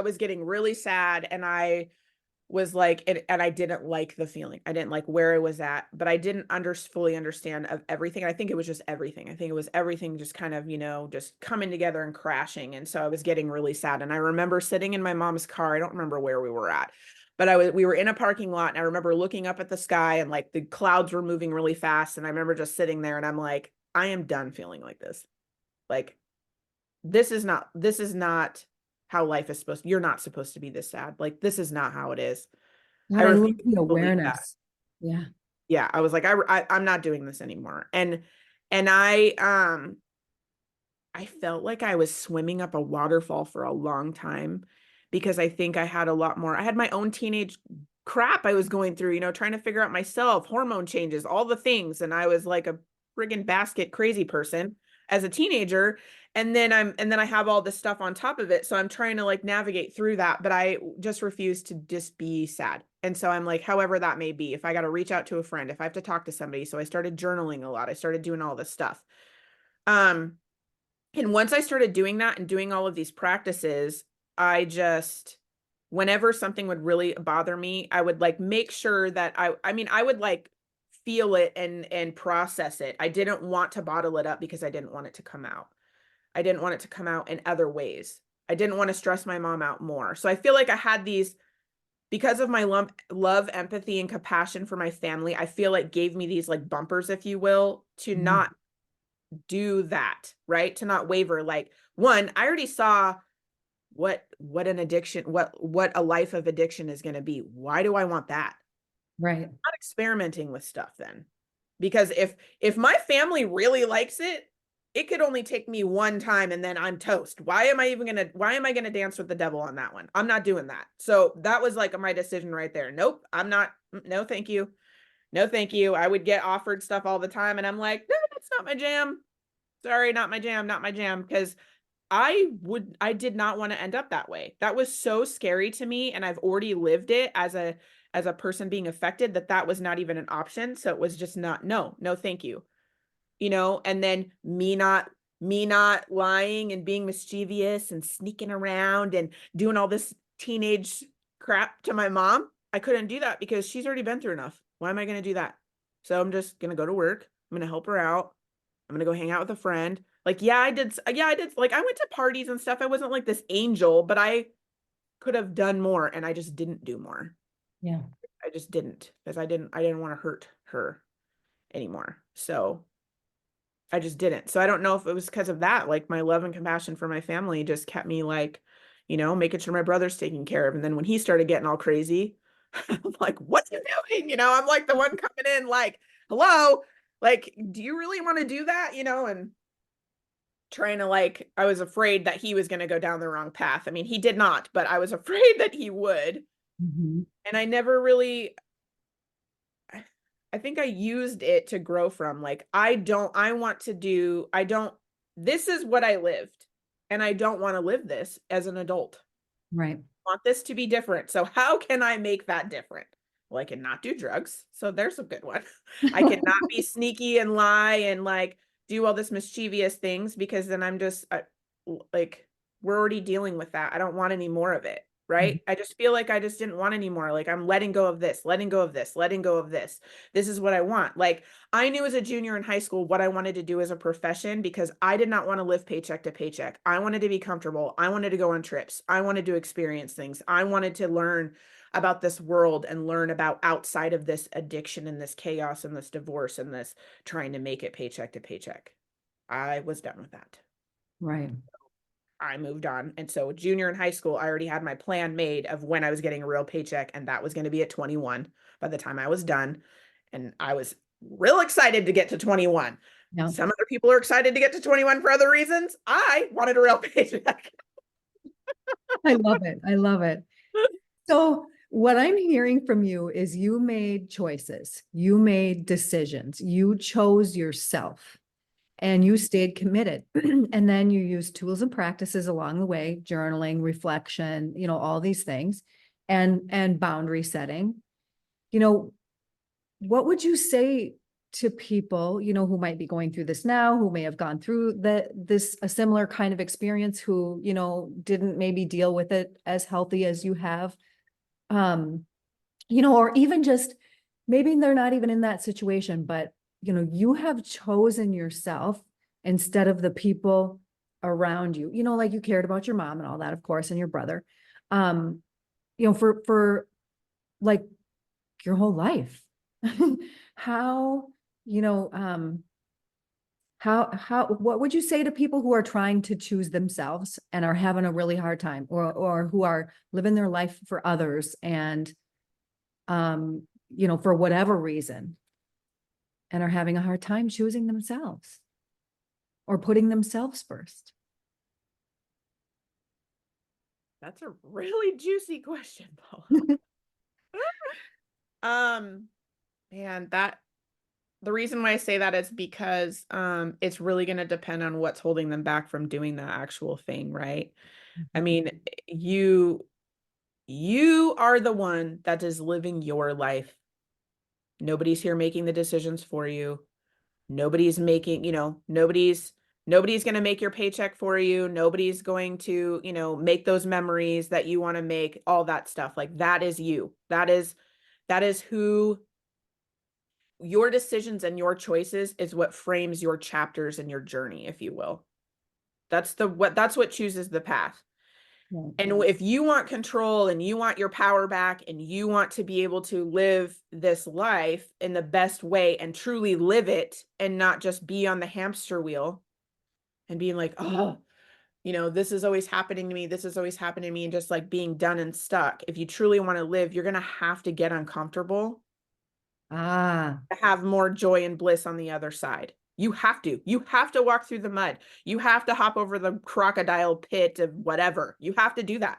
was getting really sad and I was like, and I didn't like the feeling. I didn't like where I was at, but I didn't fully understand of everything. I think it was just everything. I think it was everything just kind of, just coming together and crashing. And so I was getting really sad. And I remember sitting in my mom's car. I don't remember where we were at, but we were in a parking lot and I remember looking up at the sky and like the clouds were moving really fast. And I remember just sitting there and I'm like, I am done feeling like this. Like, this is not how life is supposed to. You're not supposed to be this sad. Like, this is not how it is. I God, I love refuse the to believe that. awareness. Yeah. Yeah, I was like, I'm not doing this anymore. And I felt like I was swimming up a waterfall for a long time because I think I had a lot more. I had my own teenage crap I was going through, trying to figure out myself, hormone changes, all the things. And I was like friggin' basket crazy person as a teenager. And then I have all this stuff on top of it. So I'm trying to like navigate through that, but I just refuse to just be sad. And so I'm like, however that may be, if I got to reach out to a friend, if I have to talk to somebody. So I started journaling a lot. I started doing all this stuff. Um, and once I started doing that and doing all of these practices, I just, whenever something would really bother me, I would like make sure that I mean, I would like feel it and process it. I didn't want to bottle it up because I didn't want it to come out. I didn't want it to come out in other ways. I didn't want to stress my mom out more. So I feel like I had these, because of my love, empathy, and compassion for my family, I feel like gave me these like bumpers, if you will, to Mhm. not do that, right? To not waver. Like, one, I already saw what an addiction, what a life of addiction is going to be. Why do I want that? Right. Not experimenting with stuff then. Because if my family really likes it, it could only take me one time and then I'm toast. Why am I gonna dance with the devil on that one? I'm not doing that. So that was like my decision right there. Nope, I'm not. No, thank you. No, thank you. I would get offered stuff all the time and I'm like, no, that's not my jam. Sorry, not my jam, not my jam. Because I did not want to end up that way. That was so scary to me. And I've already lived it as a person being affected, that was not even an option. So it was just not, no, no, thank you. And then me not lying and being mischievous and sneaking around and doing all this teenage crap to my mom. I couldn't do that because she's already been through enough. Why am I going to do that? So I'm just going to go to work. I'm going to help her out. I'm gonna go hang out with a friend. Like, yeah, I did. Like, I went to parties and stuff. I wasn't like this angel, but I could have done more, and I just didn't do more. Yeah. I just didn't, because I didn't want to hurt her anymore. So I just didn't. So I don't know if it was because of that. Like, my love and compassion for my family just kept me like, making sure my brother's taken care of. And then when he started getting all crazy, I'm like, what are you doing? I'm like the one coming in, like, hello, like, do you really want to do that? And trying to like, I was afraid that he was going to go down the wrong path. I mean, he did not, but I was afraid that he would. Mhm. And I never really, I think I used it to grow from. Like, I don't, this is what I lived. And I don't want to live this as an adult. Right. I want this to be different. So how can I make that different? Well, I cannot do drugs. So there's a good one. I cannot be sneaky and lie and like do all this mischievous things, because then I'm just like, we're already dealing with that. I don't want any more of it. Mhm. Right. I just feel like I just didn't want any more. Like, I'm letting go of this, letting go of this, letting go of this. This is what I want. Like, I knew as a junior in high school what I wanted to do as a profession, because I did not want to live paycheck to paycheck. I wanted to be comfortable. I wanted to go on trips. I wanted to experience things. I wanted to learn about this world and learn about outside of this addiction and this chaos and this divorce and this trying to make it paycheck to paycheck. I was done with that. Right. I moved on. And so junior in high school, I already had my plan made of when I was getting a real paycheck, and that was going to be at 21 by the time I was done. And I was real excited to get to 21. Yeah. Some other people are excited to get to 21 for other reasons. I wanted a real paycheck. I love it. I love it. So, what I'm hearing from you is you made choices, you made decisions, you chose yourself, and you stayed committed. And then you used tools and practices along the way, journaling, reflection, all these things, and boundary setting. You know, what would you say to people, who might be going through this now, who may have gone through this a similar kind of experience, who, didn't maybe deal with it as healthy as you have? Um, or even just maybe they're not even in that situation, but you have chosen yourself instead of the people around you, like you cared about your mom and all that, of course, and your brother, um, for like your whole life. How, you know, what would you say to people who are trying to choose themselves and are having a really hard time, or who are living their life for others and, for whatever reason, and are having a hard time choosing themselves or putting themselves first? That's a really juicy question, Paula. Um, man, that The reason why I say that is because it's really going to depend on what's holding them back from doing the actual thing, right? I Mhm. mean, you are the one that is living your life. Nobody's here making the decisions for you. Nobody's making, nobody's going to make your paycheck for you. Nobody's going to, make those memories that you want to make, all that stuff. Like that is you. That is who your decisions and your choices is what frames your chapters and your journey, if you will. That's what chooses the path. Right. And if you want control and you want your power back and you want to be able to live this life in the best way and truly live it and not just be on the hamster wheel and being like, oh, this is always happening to me. This is always happening to me. And just like being done and stuck. If you truly want to live, you're going to have to get uncomfortable Ah, to have more joy and bliss on the other side. You have to. You have to walk through the mud. You have to hop over the crocodile pit of whatever. You have to do that.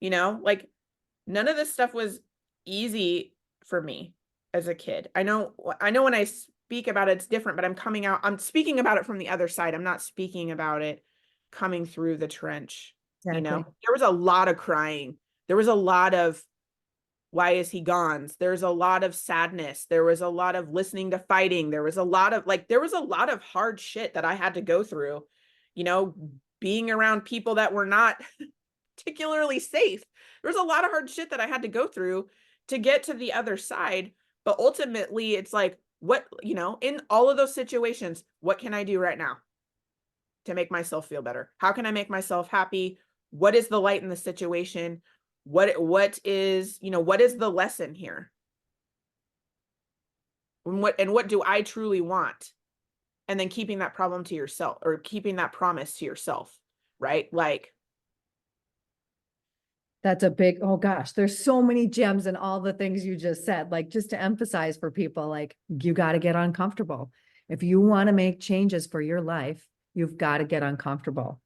Like none of this stuff was easy for me as a kid. I know when I speak about it, it's different, but I'm speaking about it from the other side. I'm not speaking about it coming through the trench. exactly. There was a lot of crying. There was a lot of why is he gone? There's a lot of sadness. There was a lot of listening to fighting. There was a lot of hard shit that I had to go through, you know, being around people that were not particularly safe. There was a lot of hard shit that I had to go through to get to the other side. But ultimately, it's like, in all of those situations, what can I do right now to make myself feel better? How can I make myself happy? What is the light in the situation? What is the lesson here? And what do I truly want? And then keeping that problem to yourself or keeping that promise to yourself, right? Like, That's a big, oh gosh, there's so many gems in all the things you just said. Like, just to emphasize for people, like, you got to get uncomfortable. If you want to make changes for your life, you've got to get uncomfortable.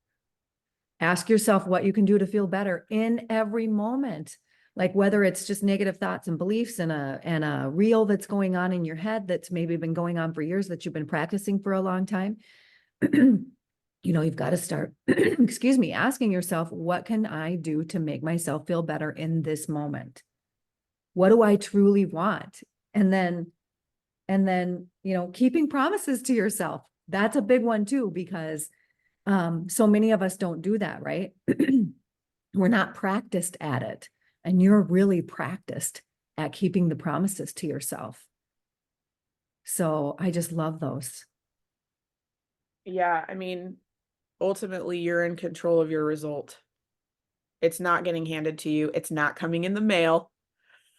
Ask yourself what you can do to feel better in every moment. Like whether it's just negative thoughts and beliefs and a reel that's going on in your head that's maybe been going on for years that you've been practicing for a long time. You've got to start, excuse me, asking yourself, what can I do to make myself feel better in this moment? What do I truly want? And then, keeping promises to yourself. That's a big one too, because so many of us don't do that, right? We're not practiced at it. And you're really practiced at keeping the promises to yourself. So I just love those. yeah, I mean, ultimately, you're in control of your result. It's not getting handed to you. It's not coming in the mail.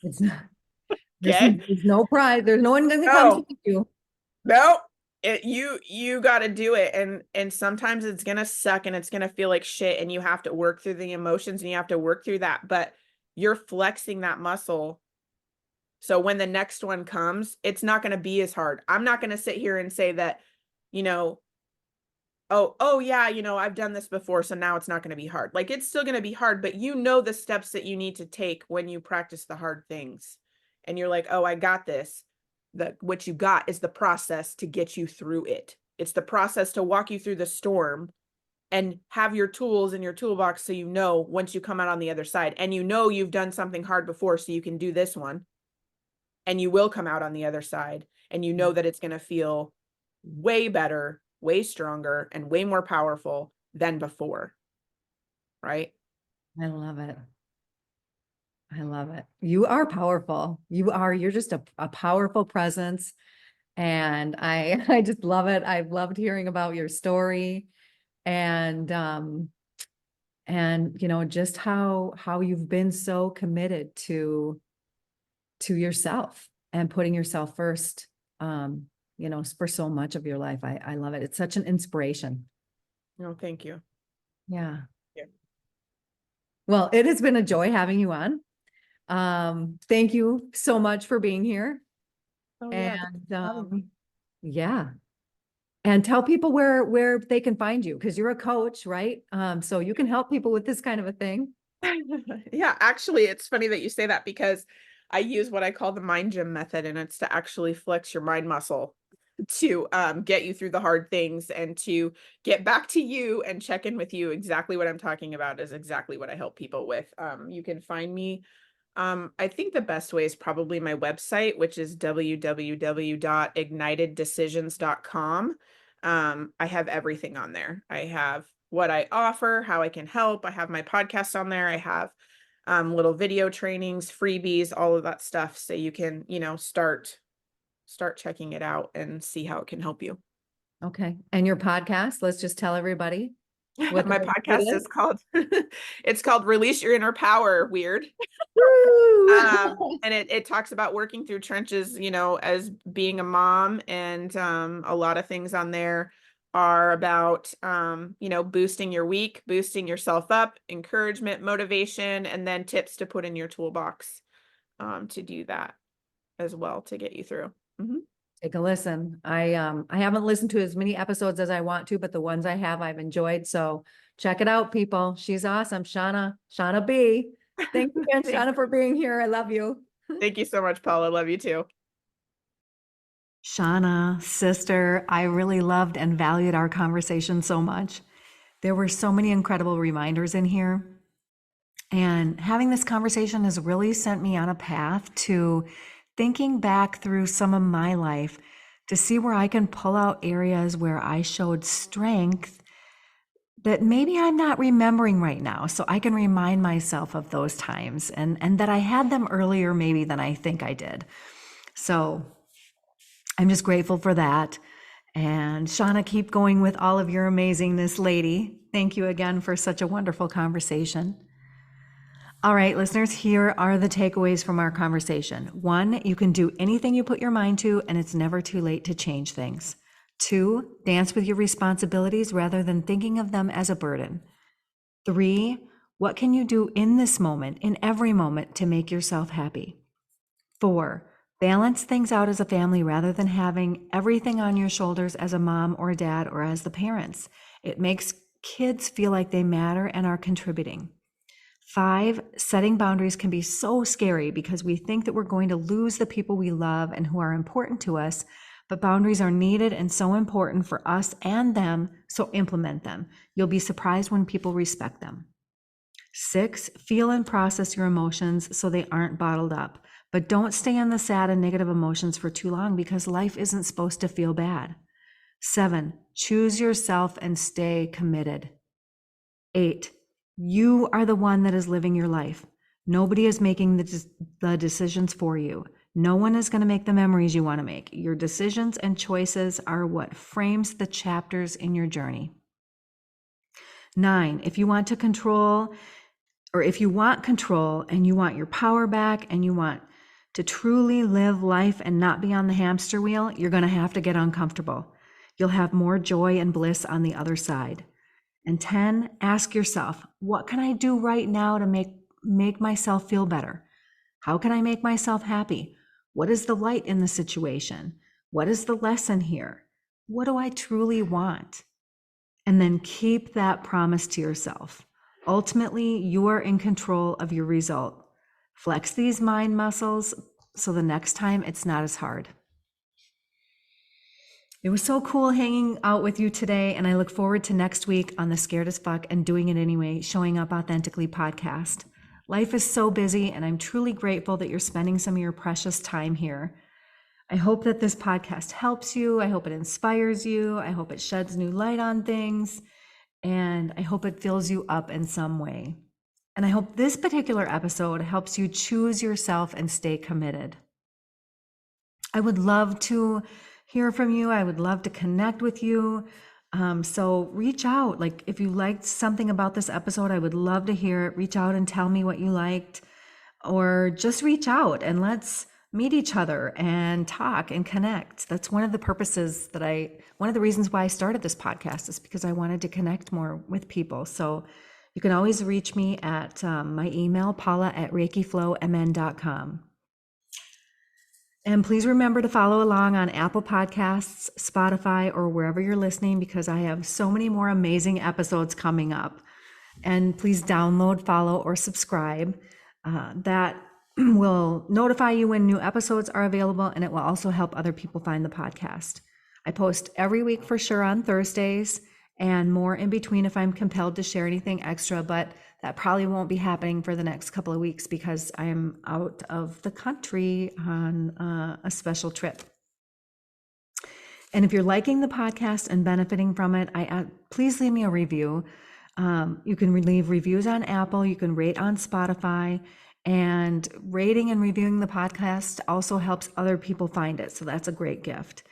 It's not, Okay. there's no prize. There's no one going to come to No, you. no. You got to do it. And sometimes it's going to suck and it's going to feel like shit. And you have to work through the emotions and you have to work through that. But you're flexing that muscle. So when the next one comes, it's not going to be as hard. I'm not going to sit here and say that, you know, oh yeah, I've done this before, so now it's not going to be hard. Like it's still going to be hard, but you know the steps that you need to take when you practice the hard things. And you're like, "Oh, I got this." What you got is the process to get you through it. It's the process to walk you through the storm and have your tools in your toolbox so once you come out on the other side and you've done something hard before so you can do this one and you will come out on the other side and you know that it's going to feel way better, way stronger, and way more powerful than before. Right? I love it. I love it. You are powerful. You're just a powerful presence. And I just love it. I've loved hearing about your story and, just how you've been so committed to yourself and putting yourself first, for so much of your life. I love it. It's such an inspiration. No, thank you. Yeah. Yeah. Well, it has been a joy having you on. Thank you so much for being here. Oh yeah, thanks And for having me. yeah. And tell people where they can find you because you're a coach, right? So you can help people with this kind of a thing. Yeah, actually, it's funny that you say that because I use what I call the mind gym method, and it's to actually flex your mind muscle to get you through the hard things and to get back to you and check in with you. Exactly what I'm talking about is exactly what I help people with. You can find me. I think the best way is probably my website, which is www.igniteddecisions.com. I have everything on there. I have what I offer, how I can help. I have my podcast on there. I have little video trainings, freebies, all of that stuff. So you can, start checking it out and see how it can help you. Okay. And your podcast, let's just tell everybody what My it podcast is. is called it's called Release Your Inner Power. Weird. Woo! And it talks about working through trenches, as being a mom, and a lot of things on there are about boosting your week, boosting yourself up, encouragement, motivation, and then tips to put in your toolbox to do that as well to get you through. Mhm. Take a listen. I haven't listened to as many episodes as I want to, but the ones I have, I've enjoyed. So check it out, people. She's awesome. Shauna B. Thank you again, Thank Shauna, for being here. I love you. thank you so much, Paula. Love you too. Shauna, sister, I really loved and valued our conversation so much. There were so many incredible reminders in here. And having this conversation has really sent me on a path to thinking back through some of my life to see where I can pull out areas where I showed strength that maybe I'm not remembering right now. So I can remind myself of those times and that I had them earlier maybe than I think I did. So I'm just grateful for that. And Shauna, keep going with all of your amazingness, lady. Thank you again for such a wonderful conversation. All right, listeners, here are the takeaways from our conversation. 1, you can do anything you put your mind to, and it's never too late to change things. 2, dance with your responsibilities rather than thinking of them as a burden. 3, what can you do in this moment, in every moment, to make yourself happy? 4, balance things out as a family rather than having everything on your shoulders as a mom or a dad or as the parents. It makes kids feel like they matter and are contributing. 5, setting boundaries can be so scary because we think that we're going to lose the people we love and who are important to us, but boundaries are needed and so important for us and them, so implement them. You'll be surprised when people respect them. 6, feel and process your emotions so they aren't bottled up, but don't stay in the sad and negative emotions for too long because life isn't supposed to feel bad. 7, choose yourself and stay committed. 8, you are the one that is living your life. Nobody is making the decisions for you. No one is going to make the memories you want to make. Your decisions and choices are what frames the chapters in your journey. 9, if you want control and you want your power back and you want to truly live life and not be on the hamster wheel, you're going to have to get uncomfortable. You'll have more joy and bliss on the other side. And 10, ask yourself, what can I do right now to make myself feel better? How can I make myself happy? What is the light in the situation? What is the lesson here? What do I truly want? And then keep that promise to yourself. Ultimately, you are in control of your result. Flex these mind muscles so the next time it's not as hard. It was so cool hanging out with you today, and I look forward to next week on the Scared as Fuck and Doing It Anyway, Showing Up Authentically podcast. Life is so busy, and I'm truly grateful that you're spending some of your precious time here. I hope that this podcast helps you. I hope it inspires you. I hope it sheds new light on things, and I hope it fills you up in some way. And I hope this particular episode helps you choose yourself and stay committed. I would love to hear from you. I would love to connect with you. So reach out. Like if you liked something about this episode, I would love to hear it. Reach out and tell me what you liked, or just reach out and let's meet each other and talk and connect. That's one of the purposes one of the reasons why I started this podcast is because I wanted to connect more with people. So you can always reach me at my email, paula@reikiflowmn.com. And please remember to follow along on Apple Podcasts, Spotify, or wherever you're listening, because I have so many more amazing episodes coming up. And please download, follow, or subscribe. That will notify you when new episodes are available, and it will also help other people find the podcast. I post every week for sure on Thursdays, and more in between if I'm compelled to share anything extra, but that probably won't be happening for the next couple of weeks because I am out of the country on a special trip. And if you're liking the podcast and benefiting from it, please leave me a review. You can leave reviews on Apple, you can rate on Spotify, and rating and reviewing the podcast also helps other people find it. So that's a great gift.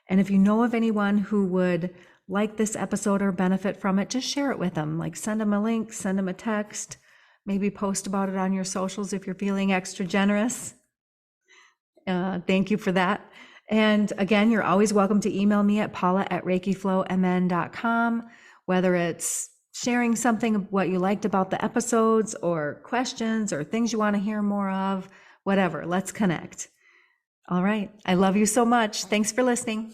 And if you know of anyone who would like this episode or benefit from it, just share it with them. Like send them a link, send them a text, maybe post about it on your socials if you're feeling extra generous. Thank you for that. And again, you're always welcome to email me at paula@reikiflowmn.com, whether it's sharing something of what you liked about the episodes or questions or things you want to hear more of, whatever. Let's connect. All right. I love you so much. Thanks for listening.